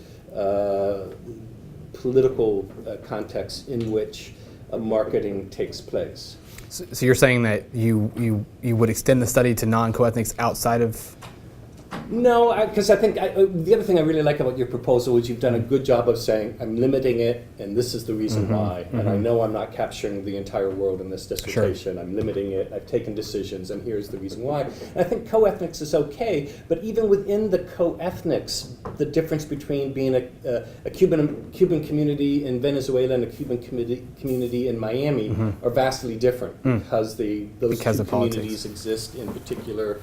political context in which marketing takes place. So you're saying that you would extend the study to non-co-ethnics outside of? No, because I think the other thing I really like about your proposal is you've done a good job of saying, I'm limiting it, and this is the reason why. And I know I'm not capturing the entire world in this dissertation. I'm limiting it, I've taken decisions, and here's the reason why. And I think co-ethnics is okay, but even within the co-ethnics, the difference between being a Cuban community in Venezuela and a Cuban community in Miami are vastly different because those two communities exist in particular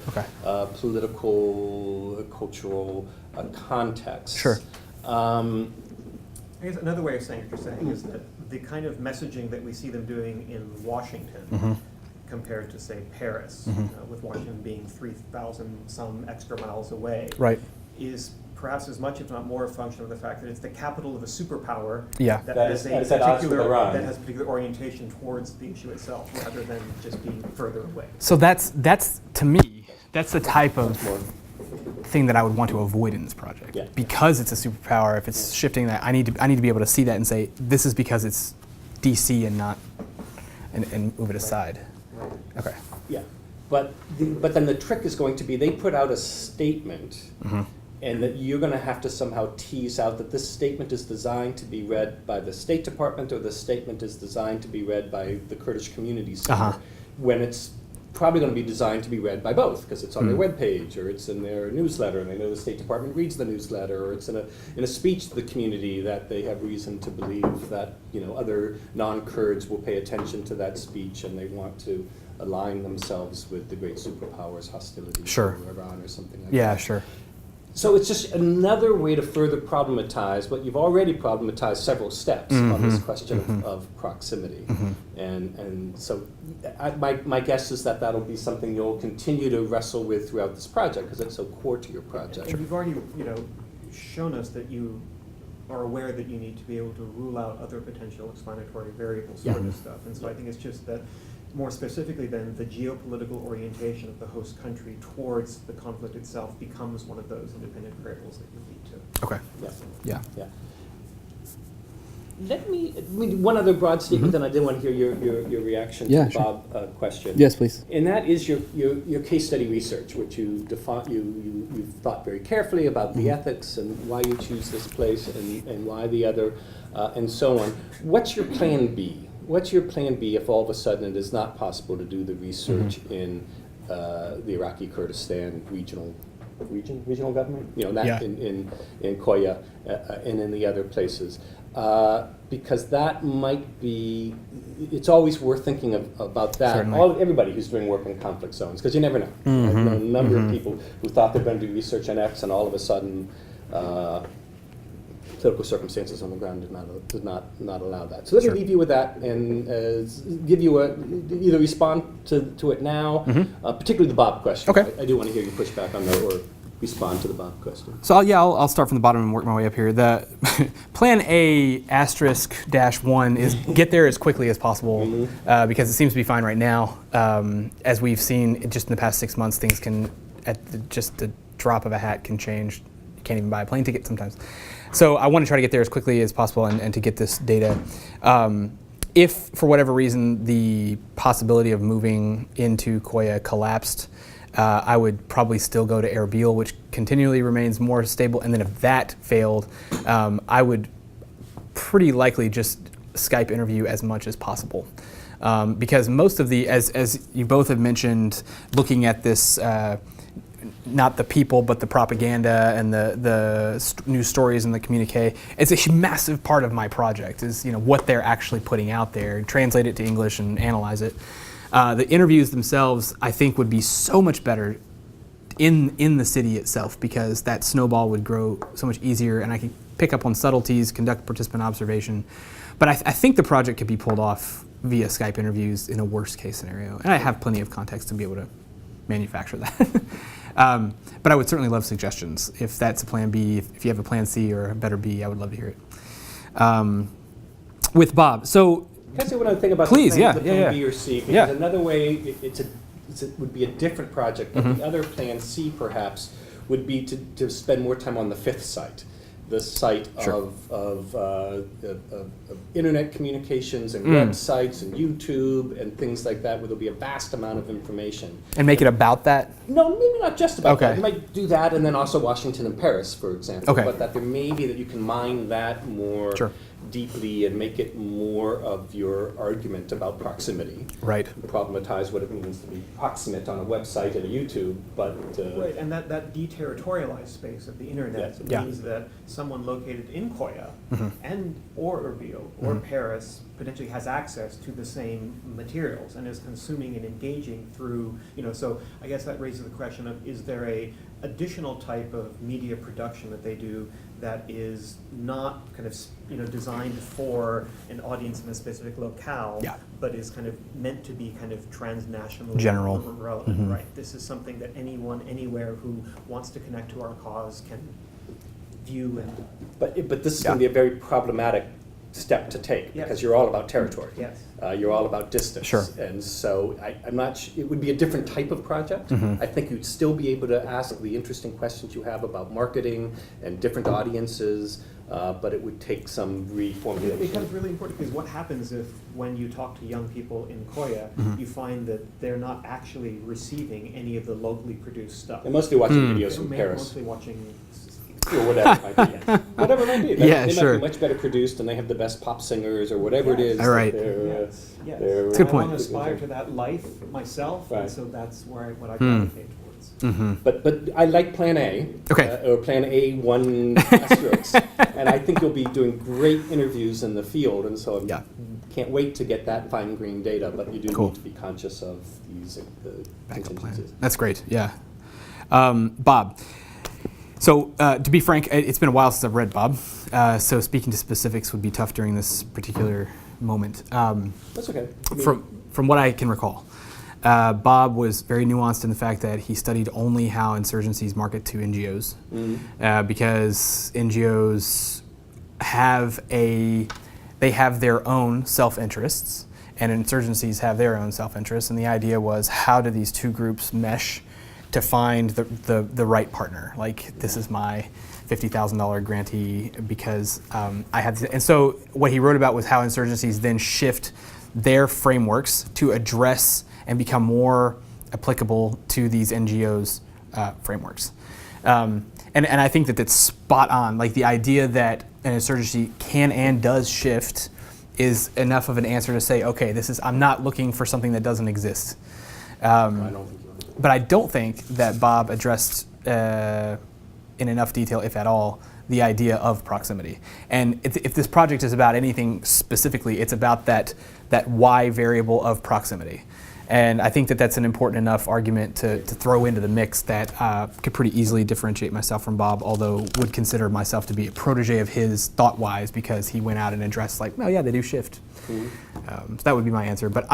political, cultural context. Sure. I guess another way of saying what you're saying is that the kind of messaging that we see them doing in Washington compared to, say, Paris, with Washington being 3,000 some extra miles away, is perhaps as much, if not more, a function of the fact that it's the capital of a superpower that has a particular orientation towards the issue itself, rather than just being further away. So that's to me, that's the type of thing that I would want to avoid in this project. Because it's a superpower, if it's shifting that, I need to be able to see that and say, this is because it's DC and not, and move it aside. Okay. Yeah, but then the trick is going to be they put out a statement, and that you're going to have to somehow tease out that this statement is designed to be read by the State Department, or the statement is designed to be read by the Kurdish Community Center, when it's probably going to be designed to be read by both, because it's on their webpage, or it's in their newsletter, and they know the State Department reads the newsletter, or it's in a speech to the community that they have reason to believe that other non-Kurds will pay attention to that speech, and they want to align themselves with the great superpowers' hostility to Iran or something like that. Yeah, sure. So it's just another way to further problematize what you've already problematized several steps on this question of proximity. And so my guess is that that'll be something you'll continue to wrestle with throughout this project, because it's so core to your project. And you've already shown us that you are aware that you need to be able to rule out other potential explanatory variables for this stuff. And so I think it's just that, more specifically then, the geopolitical orientation of the host country towards the conflict itself becomes one of those independent variables that you need to. Okay. Yeah. Let me one other broad statement, then I did want to hear your reaction to the Bob question. Yes, please. And that is your case study research, which you've thought very carefully about the ethics and why you choose this place and why the other, and so on. What's your plan B? What's your plan B if all of a sudden it is not possible to do the research in the Iraqi Kurdistan regional government? In Koya and in the other places. Because that might be, it's always worth thinking about that. Everybody who's doing work in conflict zones, because you never know. I've known a number of people who thought they were going to do research on X, and all of a sudden, political circumstances on the ground did not allow that. So let me leave you with that and give you either respond to it now, particularly the Bob question. Okay. I do want to hear you push back on that or respond to the Bob question. So I'll start from the bottom and work my way up here. The plan A *-1 is get there as quickly as possible because it seems to be fine right now. As we've seen just in the past 6 months, things can, just the drop of a hat, can change. You can't even buy a plane ticket sometimes. So I want to try to get there as quickly as possible and to get this data. If, for whatever reason, the possibility of moving into Koya collapsed, I would probably still go to Erbil, which continually remains more stable. And then if that failed, I would pretty likely just Skype interview as much as possible. Because most of the, as you both have mentioned, looking at this, not the people, but the propaganda and the news stories and the communique, it's a massive part of my project, is what they're actually putting out there, translate it to English and analyze it. The interviews themselves, I think, would be so much better in the city itself, because that snowball would grow so much easier, and I could pick up on subtleties, conduct participant observation. But I think the project could be pulled off via Skype interviews in a worst case scenario, and I have plenty of context to be able to manufacture that. But I would certainly love suggestions. If that's a plan B, if you have a plan C or a better B, I would love to hear it. With Bob, so can I say what I think about please, the plan B or C? Because Yeah. another way, it would be a different project, but the other plan C perhaps would be to spend more time on the fifth site. The site Sure. of internet communications and websites and YouTube and things like that, where there'll be a vast amount of information. And make it about that? No, maybe not just about Okay. that. You might do that, and then also Washington and Paris, for example. Okay. But that there may be that you can mine that more Sure. deeply and make it more of your argument about proximity. Right. Problematize what it means to be proximate on a website and a YouTube, but Right, and that deterritorialized space of the internet Yeah. means that someone located in Koya and or Erbil or Paris potentially has access to the same materials and is consuming and engaging through, so I guess that raises the question of, is there a additional type of media production that they do that is not kind of designed for an audience in a specific locale, but is kind of meant to be kind of transnational, general, relevant, right? This is something that anyone, anywhere who wants to connect to our cause can view and. But this is going to be a very problematic step to take, because you're all about territory. Yes. You're all about distance. Sure. And so I'm not it would be a different type of project. I think you'd still be able to ask the interesting questions you have about marketing and different audiences, but it would take some reformulation. It becomes really important, because what happens if, when you talk to young people in Koya, you find that they're not actually receiving any of the locally produced stuff. They're mostly watching videos from Paris. Mostly watching. Or whatever it might be. Whatever it might be. Yeah, they sure. might be much better produced, and they have the best pop singers or whatever it is. All right. Yes. They're That's a good point. I want to aspire to that life myself, Right. and so that's what I gravitate towards. But I like Plan A, Okay. or Plan A1 asterisks, and I think you'll be doing great interviews in the field, and so I can't wait to get that fine grain data. But you do need to be conscious of these Backup plan. contingencies. That's great. Yeah. Bob. So to be frank, it's been a while since I've read Bob, so speaking to specifics would be tough during this particular moment. That's okay. From what I can recall, Bob was very nuanced in the fact that he studied only how insurgencies market to NGOs, because NGOs have their own self-interests, and insurgencies have their own self-interests, and the idea was, how do these two groups mesh to find the right partner? Like, this is my $50,000 grantee because I have, and so what he wrote about was how insurgencies then shift their frameworks to address and become more applicable to these NGOs' frameworks. And I think that that's spot on. Like, the idea that an insurgency can and does shift is enough of an answer to say, okay, I'm not looking for something that doesn't exist. But I don't think that Bob addressed in enough detail, if at all, the idea of proximity. And if this project is about anything specifically, it's about that Y variable of proximity. And I think that that's an important enough argument to throw into the mix that could pretty easily differentiate myself from Bob, although would consider myself to be a protege of his thought-wise, because he went out and addressed, like, oh yeah, they do shift. So that would be my answer. But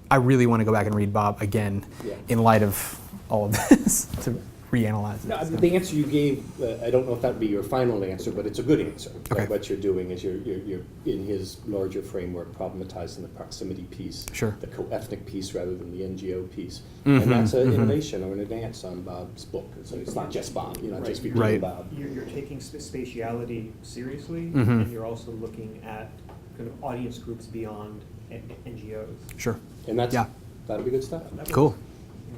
I really want to go back and read Bob again in light of all of this to reanalyze it. No, the answer you gave, I don't know if that would be your final answer, but it's a good answer. Okay. Like, what you're doing is you're in his larger framework problematizing the proximity piece, the co-ethnic piece rather than the NGO piece. And that's an innovation or an advance on Bob's book. So it's not just Bob, you're not just reading Bob. You're taking spatiality seriously, and you're also looking at kind of audience groups beyond NGOs. Sure. And that'll be good stuff. Cool.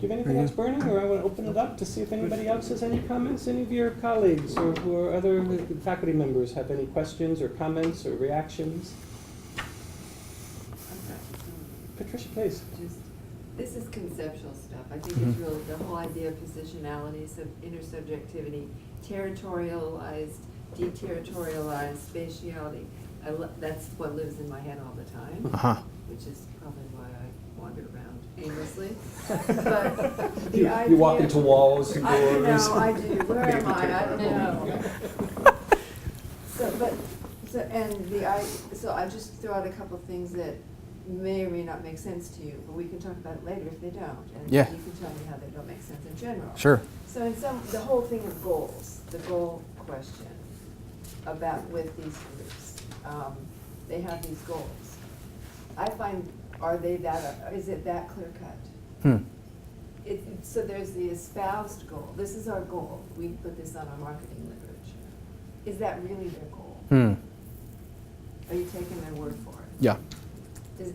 Do you have anything else burning, or I want to open it up to see if anybody else has any comments? Any of your colleagues or other faculty members have any questions or comments or reactions? Patricia, please. This is conceptual stuff. I think it's really the whole idea of positionality, intersubjectivity, territorialized, deterritorialized, spatiality. That's what lives in my head all the time, which is probably why I wander around aimlessly. But the idea, you walk into walls and doors. I do. Where am I? I don't know. So I just throw out a couple things that may or may not make sense to you, but we can talk about it later if they don't. And Yeah. you can tell me how they don't make sense in general. Sure. So the whole thing of goals, the goal question with these groups, they have these goals. I find, is it that clear cut? So there's the espoused goal. This is our goal. We put this on our marketing literature. Is that really their goal? Are you taking their word for it? Yeah.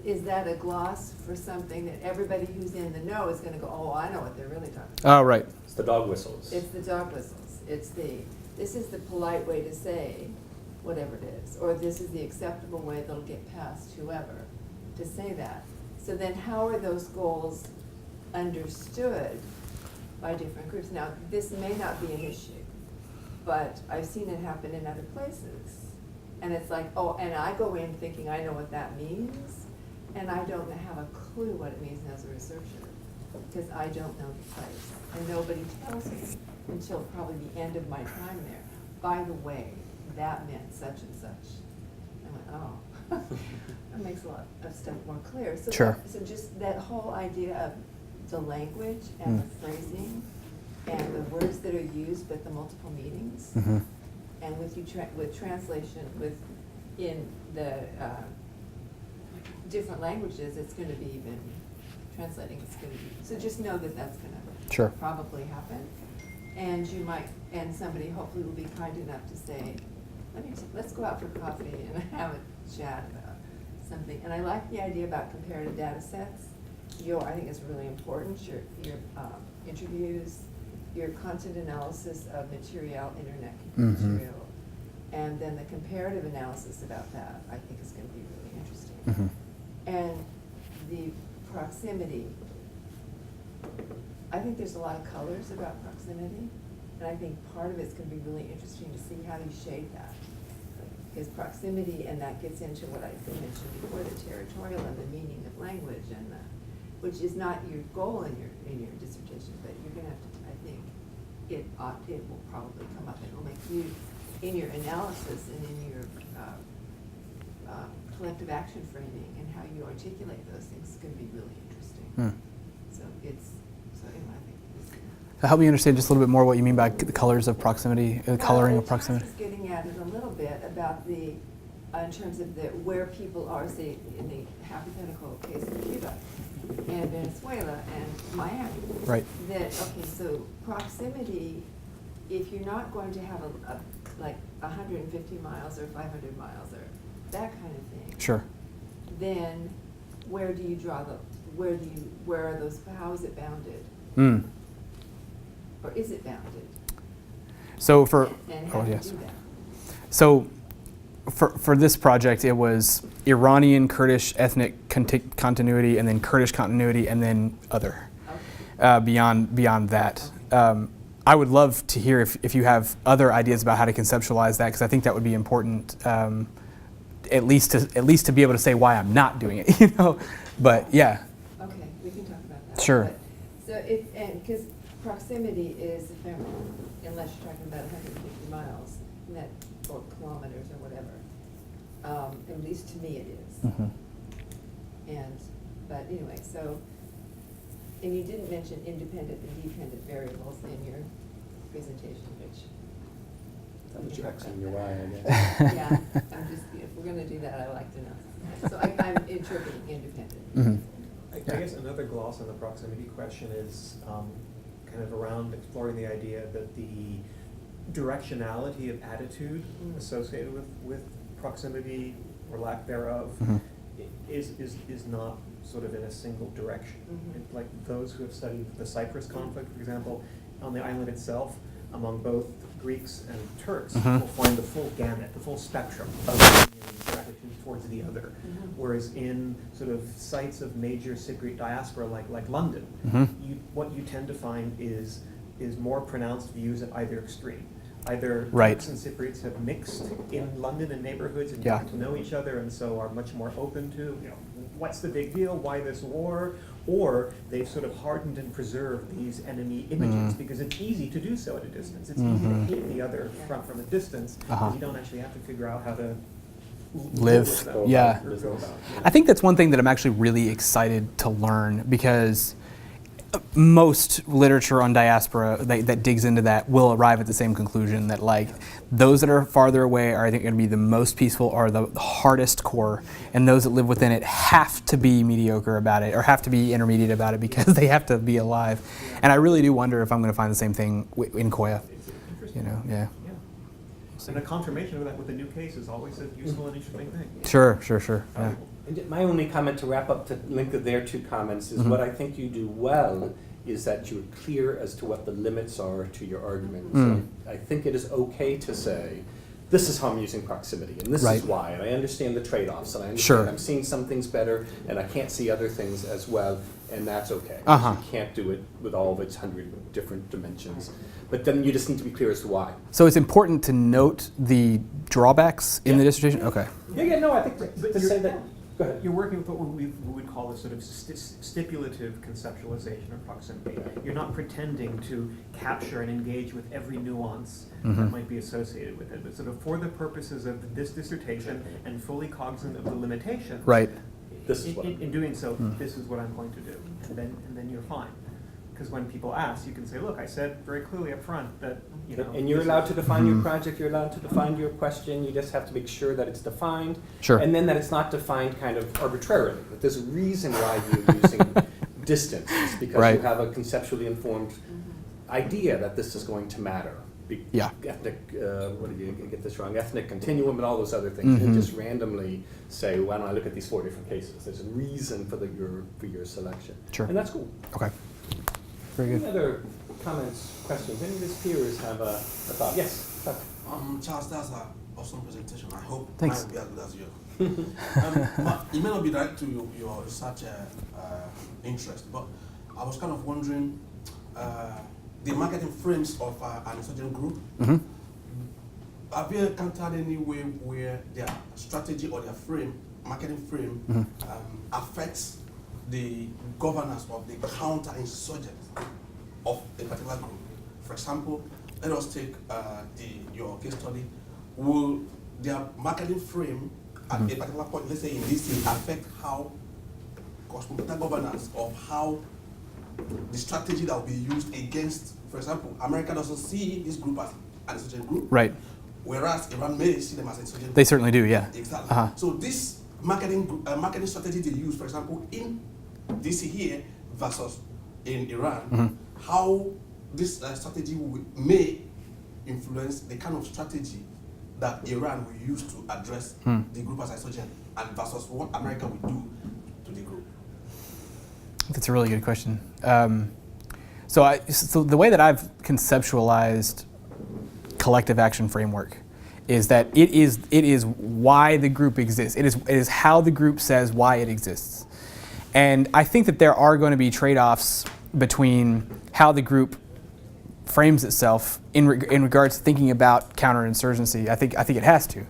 Is that a gloss for something that everybody who's in the know is going to go, oh, I know what they're really talking about? Oh, right. It's the dog whistles. It's the dog whistles. This is the polite way to say whatever it is, or this is the acceptable way that'll get past whoever to say that. So then how are those goals understood by different groups? Now, this may not be an issue, but I've seen it happen in other places. And it's like, oh, and I go in thinking I know what that means, and I don't have a clue what it means as a researcher, because I don't know the place. And nobody tells me until probably the end of my time there, by the way, that meant such and such. I went, oh, that makes a lot of stuff more clear. So Sure. So just that whole idea of the language and the phrasing and the words that are used, but the multiple meanings. And with translation, in the different languages, it's going to be even translating. It's going to be so. Just know that that's going to probably happen, and somebody hopefully will be kind enough to say, let's go out for coffee and have a chat about something. And I like the idea about comparative data sets. I think it's really important. Your interviews, your content analysis of internet material, and then the comparative analysis about that, I think is going to be really interesting. And the proximity, I think there's a lot of colors about proximity, and I think part of it's going to be really interesting to see how you shade that. Because proximity, and that gets into what I mentioned before, the territorial and the meaning of language, and which is not your goal in your dissertation, but you're going to have to, I think, it will probably come up. It will make you, in your analysis and in your collective action framing and how you articulate those things is going to be really interesting. Anyway, I think it's Help me understand just a little bit more what you mean by the colors of proximity, the coloring of proximity. Charles is getting at it a little bit about in terms of where people are, say, in the hypothetical case of Cuba and Venezuela and Miami. Right. So proximity, if you're not going to have like 150 miles or 500 miles or that kind of thing. Sure. Then where do you draw where are those, how is it bounded? Or is it bounded? So and how do you do that? So for this project, it was Iranian Kurdish ethnic continuity, and then Kurdish continuity, and then other. Beyond that, I would love to hear if you have other ideas about how to conceptualize that, because I think that would be important, at least to be able to say why I'm not doing it, But yeah. Okay, we can talk about that. Sure. Because proximity is ephemeral, unless you're talking about 150 miles, or kilometers or whatever. At least to me it is. But anyway, and you didn't mention independent and dependent variables in your presentation, which. That was Xing your Y, I guess. Yeah, if we're going to do that, I like to know. So I'm interpreting independent. I guess another gloss on the proximity question is kind of around exploring the idea that the directionality of attitude associated with proximity or lack thereof is not sort of in a single direction. Like those who have studied the Cyprus conflict, for example, on the island itself, among both Greeks and Turks, will find the full gamut, the full spectrum of attitudes towards the other. Whereas in sort of sites of major Cypriot diaspora like London, what you tend to find is more pronounced views at either extreme. Either Turks and Cypriots have mixed in London and neighborhoods and get to know each other, and so are much more open to, what's the big deal, why this war? Or they've sort of hardened and preserved these enemy images because it's easy to do so at a distance. It's easy to hate the other from a distance because you don't actually have to figure out how to live. Yeah. Or go about, I think that's one thing that I'm actually really excited to learn, because most literature on diaspora that digs into that will arrive at the same conclusion, that like those that are farther away are, I think, going to be the most peaceful, or the hardest core, and those that live within it have to be mediocre about it or have to be intermediate about it because they have to be alive. And I really do wonder if I'm going to find the same thing in Koya. Yeah. And a confirmation of that with a new case is always a useful and interesting thing. Sure. Yeah. And my only comment to wrap up, to link their two comments, is what I think you do well is that you're clear as to what the limits are to your argument. So I think it is okay to say, this is how I'm using proximity, and this is why, and I understand the trade-offs, and I understand I'm seeing some things better, and I can't see other things as well, and that's okay. You can't do it with all of its 100 different dimensions. But then you just need to be clear as to why. So it's important to note the drawbacks in the dissertation? Okay. No, I think to say that. Go ahead. You're working with what we would call a sort of stipulative conceptualization of proximity. You're not pretending to capture and engage with every nuance that might be associated with it, but sort of for the purposes of this dissertation and fully cognizant of the limitations. This is in doing so, this is what I'm going to do, and then you're fine. Because when people ask, you can say, look, I said very clearly up front that, And you're allowed to define your project, you're allowed to define your question, you just have to make sure that it's defined. Sure. And then that it's not defined kind of arbitrarily. That there's a reason why you're using distance. It's because you have a conceptually informed idea that this is going to matter. Ethnic, what did you get this wrong? Ethnic continuum and all those other things. You just randomly say, why don't I look at these 4 different cases? There's a reason for your selection. Sure. And that's cool. Okay. Very good. Any other comments, questions? Any of his peers have a thought? Yes. Charles, that's an awesome presentation. I hope Thanks. mine will be as good as yours. It may not be direct to your research interest, but I was kind of wondering the marketing frames of an insurgent group. Have you encountered any way where their strategy or their marketing frame affects the governance of the counter-insurgents of a particular group? For example, let us take your case study. Will their marketing frame at a particular point, let's say in DC, affect how cosmopolitan governance of how the strategy that will be used against, for example, America doesn't see this group as an insurgent group, whereas Iran may see them as insurgent. They certainly do, yeah. Exactly. So this marketing strategy they use, for example, in DC here versus in Iran, how this strategy may influence the kind of strategy that Iran will use to address the group as insurgent, and versus what America will do to the group. That's a really good question. So the way that I've conceptualized collective action framework is that it is why the group exists. It is how the group says why it exists. And I think that there are going to be trade-offs between how the group frames itself in regards to thinking about counterinsurgency. I think it has to.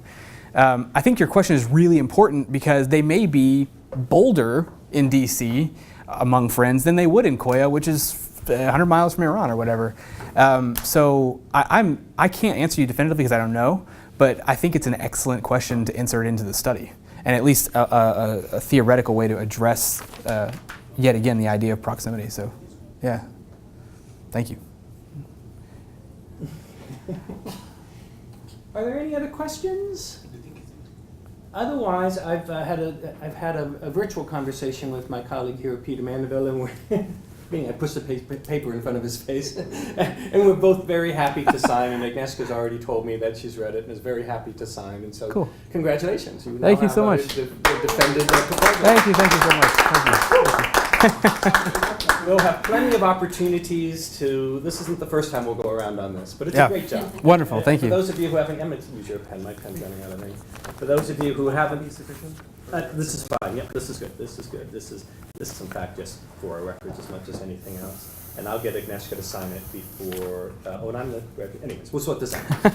I think your question is really important because they may be bolder in DC among friends than they would in Koya, which is 100 miles from Iran or whatever. So I can't answer you definitively because I don't know, but I think it's an excellent question to insert into the study, and at least a theoretical way to address, yet again, the idea of proximity. So, yeah, thank you. Are there any other questions? Otherwise, I've had a virtual conversation with my colleague here, Peter Mandaville, and I pushed the paper in front of his face, and we're both very happy to sign. And Agnieszka's already told me that she's read it and is very happy to sign. And so, congratulations! Thank you so much. Defended the proposal. Thank you so much. Thank you. we'll have plenty of opportunities to, this isn't the first time we'll go around on this, but it's Yeah. a great job. Wonderful, thank For you. those of you who haven't, I'm going to use your pen, my pen's running out of ink. For those of you who haven't, this is fine, yep, this is good, this is good. This is in fact just for our records as much as anything else. And I'll get Agnieszka to sign it before, and I'm the, anyways, we'll sort this out.